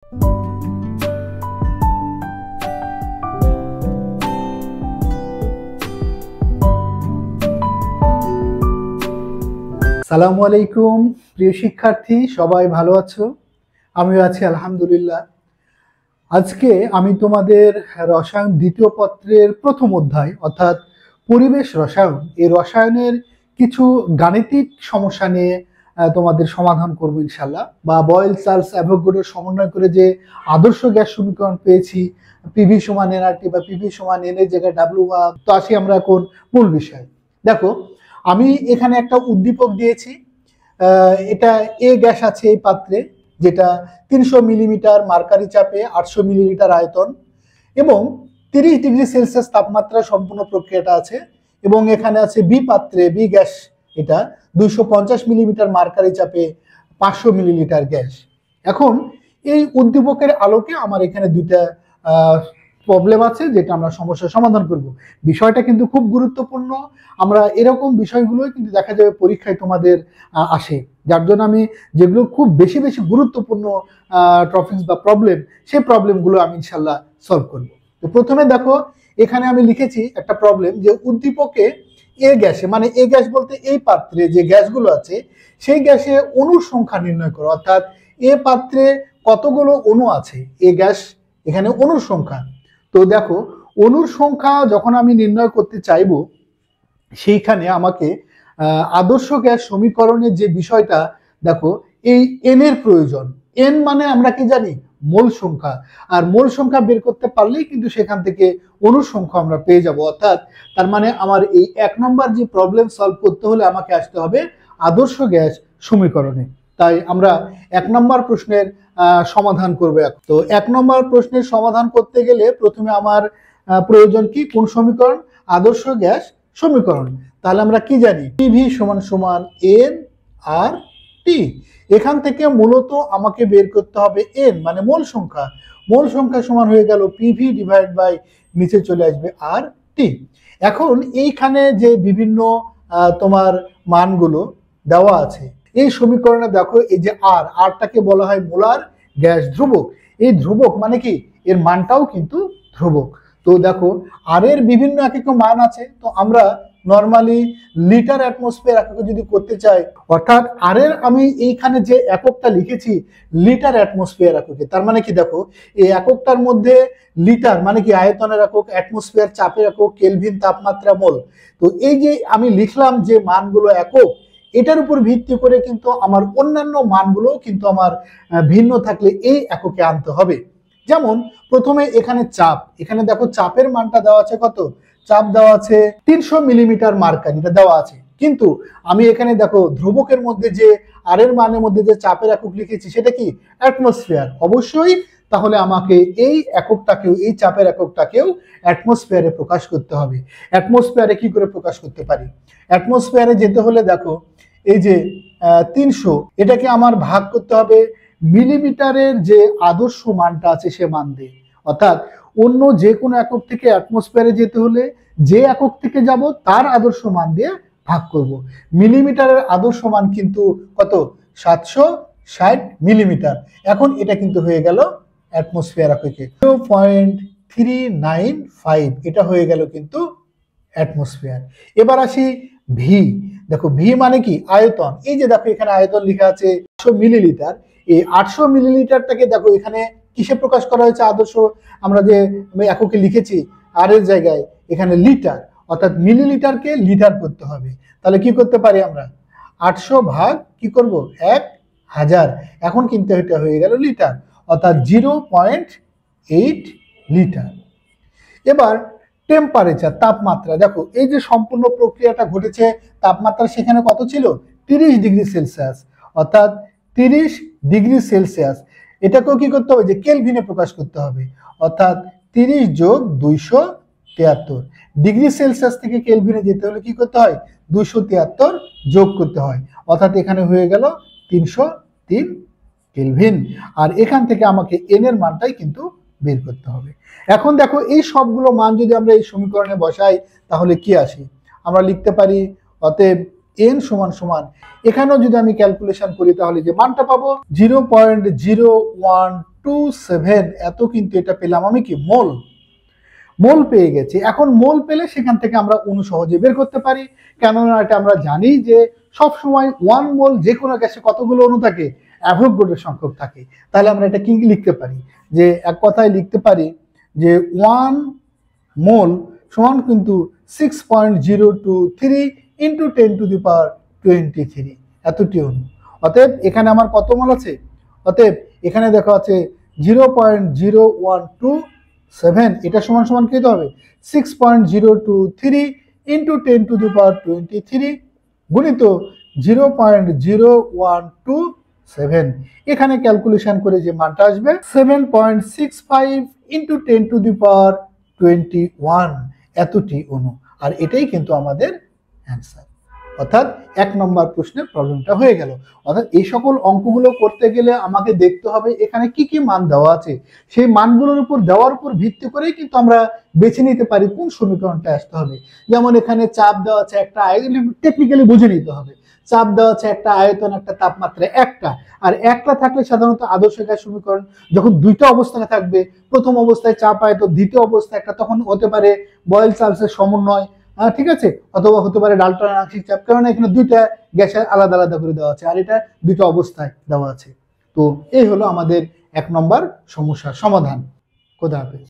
আসসালামু আলাইকুম প্রিয় শিক্ষার্থী, সবাই ভালো আছো? আমিও আছি আলহামদুলিল্লাহ। আজকে আমি তোমাদের রসায়ন দ্বিতীয় পত্রের প্রথম অধ্যায় অর্থাৎ পরিবেশ রসায়ন, এই রসায়নের কিছু গাণিতিক সমস্যা নিয়ে তোমাদের সমাধান করব ইনশাল্লাহ। বা বয়েল চার্লস অ্যাভোগাড্রোর সমন্বয় করে যে আদর্শ গ্যাস সমীকরণ পেয়েছি, পিভি সমান এনআরটি বা পিভি সমান এন এর জায়গায় ডাব্লিউ, তো আসি আমরা এখন মূল বিষয়। দেখো, আমি এখানে একটা উদ্দীপক দিয়েছি। এটা এ গ্যাস আছে এই পাত্রে, যেটা 300 মিলিমিটার মার্কারি চাপে 800 মিলিলিটার আয়তন এবং 30 ডিগ্রি সেলসিয়াস তাপমাত্রা সম্পূর্ণ প্রক্রিয়াটা আছে। এবং এখানে আছে বি পাত্রে, বি গ্যাস, এটা 250 মিলিমিটার মার্কারি চাপে 500 মিলিলিটার গ্যাস। এখন এই উদ্দীপকের আলোকে আমার এখানে দুইটা প্রবলেম আছে, যেটা আমরা সমস্যার সমাধান করব। বিষয়টা কিন্তু খুব গুরুত্বপূর্ণ। আমরা এরকম বিষয়গুলোই কিন্তু দেখা যাবে পরীক্ষায় তোমাদের আসে, যার জন্য আমি যেগুলো খুব বেশি বেশি গুরুত্বপূর্ণ টপিকস বা প্রবলেম, সেই প্রবলেমগুলো আমি ইনশাল্লাহ সলভ করব। তো প্রথমে দেখো, এখানে আমি লিখেছি একটা প্রবলেম যে উদ্দীপকে এ গ্যাসে, মানে এ গ্যাস বলতে এই পাত্রে যে গ্যাসগুলো আছে সেই গ্যাসে অণুর সংখ্যা নির্ণয় করো। অর্থাৎ এ পাত্রে কতগুলো অণু আছে, এ গ্যাস এখানে অণুর সংখ্যা। তো দেখো, অণুর সংখ্যা যখন আমি নির্ণয় করতে চাইবো, সেইখানে আমাকে আদর্শ গ্যাস সমীকরণের যে বিষয়টা, দেখো এই এন এর প্রয়োজন। এন মানে আমরা কি জানি? মোল সংখ্যা। আর মোল সংখ্যা বের করতে পারলেই কিন্তু সেখান থেকে অণুর সংখ্যা আমরা পেয়ে যাব। অর্থাৎ তার মানে আমার এই 1 নম্বর যে প্রবলেম সলভ করতে হলে আমাকে আসতে হবে আদর্শ গ্যাস সমীকরণে। তাই আমরা 1 নম্বর প্রশ্নের সমাধান করব। তো 1 নম্বর প্রশ্নের সমাধান করতে গেলে প্রথমে আমার প্রয়োজন কি? কোন সমীকরণ? আদর্শ গ্যাস সমীকরণ। তাহলে আমরা কি জানি? পিভি সমান সমান এন আর টি। এখান থেকে মূলত আমাকে বের করতে হবে এন মানে মোল সংখ্যা। মোল সংখ্যা সমান হয়ে গেল পিভি ডিভাইড বাই নিচে চলে আসবে আর টি। এখন এইখানে যে বিভিন্ন তোমার মানগুলো দেওয়া আছে এই সমীকরণে, দেখো এই যে আরটাকে বলা হয় মোলার গ্যাস ধ্রুবক। এই ধ্রুবক মানে কি? এর মানটাও কিন্তু ধ্রুবক। তো দেখো, আর এর বিভিন্ন একক মান আছে। তো আমরা নর্মালি লিটার অ্যাটমসফিয়ার এককে যদি করতে চাই, অর্থাৎ আর এর আমি এইখানে যে এককটা লিখেছি লিটার অ্যাটমসফিয়ার এককে, তার মানে কি? দেখো, এই এককটার মধ্যে লিটার মানে কি? আয়তনের একক, অ্যাটমসফিয়ার চাপের একক, কেলভিন তাপমাত্রা, মোল। তো এই যে আমি লিখলাম যে মানগুলো একক, এটার উপর ভিত্তি করে কিন্তু আমার অন্যান্য মানগুলো কিন্তু আমার ভিন্ন থাকলে এই এককে আনতে হবে। যেমন প্রথমে এখানে চাপ, এখানে দেখো চাপের মানটা দেওয়া আছে কত? চাপ দেওয়া আছে 300 মিলিমিটার মার্কারি, এটা দেওয়া আছে। কিন্তু আমি এখানে দেখো ধ্রুবকের মধ্যে যে আর এর মানের মধ্যে যে চাপের একক লিখেছি সেটা কি? অ্যাটমসফিয়ার। অবশ্যই তাহলে আমাকে এই এককটাকেও, এই চাপের এককটাকেও অ্যাটমসফিয়ারে প্রকাশ করতে হবে। অ্যাটমসফিয়ারে কি করে প্রকাশ করতে পারি? অ্যাটমসফিয়ারে যেতে হলে দেখো এই যে 300, এটাকে আমার ভাগ করতে হবে মিলিমিটারের যে আদর্শ মানটা আছে সে মান দিয়ে। অর্থাৎ অন্য যে কোনো একক থেকে অ্যাটমসফিয়ারে যেতে হলে যে একক থেকে যাব তার আদর্শ মান দিয়ে ভাগ করব। মিলিমিটারের আদর্শ মান কিন্তু কত? 760 মিলিমিটার। এখন এটা কিন্তু হয়ে গেল অ্যাটমসফিয়ার এককে 0.395, এটা হয়ে গেল কিন্তু অ্যাটমসফিয়ার। এবার আসি ভি। দেখো ভি মানে কি? আয়তন। এই যে দেখো এখানে আয়তন লেখা আছে 800 মিলিলিটার। এই 800 মিলিলিটারটাকে দেখো এখানে কিসে প্রকাশ করা হয়েছে? আদর্শ আমরা যে এককে লিখেছি আর এর জায়গায় এখানে লিটার, অর্থাৎ মিলিলিটারকে লিটার করতে হবে। তাহলে কি করতে পারি আমরা? 800 ভাগ কি করব? 1000। এখন কিন্তু এটা হয়ে গেল লিটার, অর্থাৎ 0.8 লিটার। এবার টেম্পারেচার, তাপমাত্রা। দেখো এই যে সম্পূর্ণ প্রক্রিয়াটা ঘটেছে, তাপমাত্রা সেখানে কত ছিল? 30 ডিগ্রি সেলসিয়াস। অর্থাৎ 30 ডিগ্রি সেলসিয়াস এটাকেও কি করতে হবে? যে কেলভিনে প্রকাশ করতে হবে। অর্থাৎ 30 যোগ 273 ডিগ্রি সেলসিয়াস থেকে কেলভিনে যেতে হলে কি করতে হয়? 273 যোগ করতে হয়। অর্থাৎ এখানে হয়ে গেল 303 কেলভিন। আর এখান থেকে আমাকে এন এর মানটাই কিন্তু বের করতে হবে। এখন দেখো এই সবগুলো মান যদি আমরা এই সমীকরণে বসাই তাহলে কি আসে? আমরা লিখতে পারি অতএব এন সমান এখানেও যদি আমি ক্যালকুলেশন করি তাহলে যে মানটা পাবো 0.01 1.27 এত কিন্তু এটা পেলাম আমি কি মোল। মোল পেয়ে গেছি। এখন মোল পেলে সেখান থেকে আমরা অণু সহজে বের করতে পারি, কেননা এটা আমরা জানি যে সব সময় 1 মোল যে কোনো গ্যাসে কতগুলো অণু থাকে, অ্যাভোগাড্রোর সংখ্যক থাকে। তাহলে আমরা এটা কি লিখতে পারি, যে এক কথায় লিখতে পারি যে 1 মোল সমান কিন্তু 6.023 ইন্টু 10⁻23 এতটি অণু। অতএব এখানে আমার কত মোল আছে, অতএব এখানে দেখা আছে 0.0127, এটা সমান সমান কি হবে 6.023 ইন্টু 10⁻23 গুণিত 0.0127। এখানে ক্যালকুলেশন করে যে মানটা আসবে 7.65 ইন্টু 10⁻21 এতটি অণু। আর এটাই কিন্তু আমাদের অ্যান্সার। অর্থাৎ 1 নম্বর প্রশ্নের প্রবলেমটা হয়ে গেল। অর্থাৎ এই সকল অঙ্কগুলো করতে গেলে আমাকে দেখতে হবে এখানে কি কি মান দেওয়া আছে, সেই মানগুলোর উপর দেওয়ার উপর ভিত্তি করেই কিন্তু আমরা বেছে নিতে পারি কোন সমীকরণটা আসতে হবে। যেমন এখানে চাপ দেওয়া আছে একটা, টেকনিক্যালি বুঝে নিতে হবে। চাপ দেওয়া আছে একটা, আয়তন একটা, তাপমাত্রা একটা। আর একটা থাকলে সাধারণত আদর্শ গ্যাস সমীকরণ যখন দুইটা অবস্থায় থাকবে, প্রথম অবস্থায় চাপ আয়তন, দ্বিতীয় অবস্থায় একটা, তখন হতে পারে বয়েল চার্লসের সমন্বয়, ঠিক আছে, অথবা হতে পারে ডাল্টনের আংশিক চাপ, কারণ এখানে দুইটা গ্যাসের আলাদা আলাদা করে দেওয়া আছে আর এটা দুইটা অবস্থায় দেওয়া আছে। তো এই হলো আমাদের 1 নম্বর সমস্যার সমাধান। খোদা হাফেজ।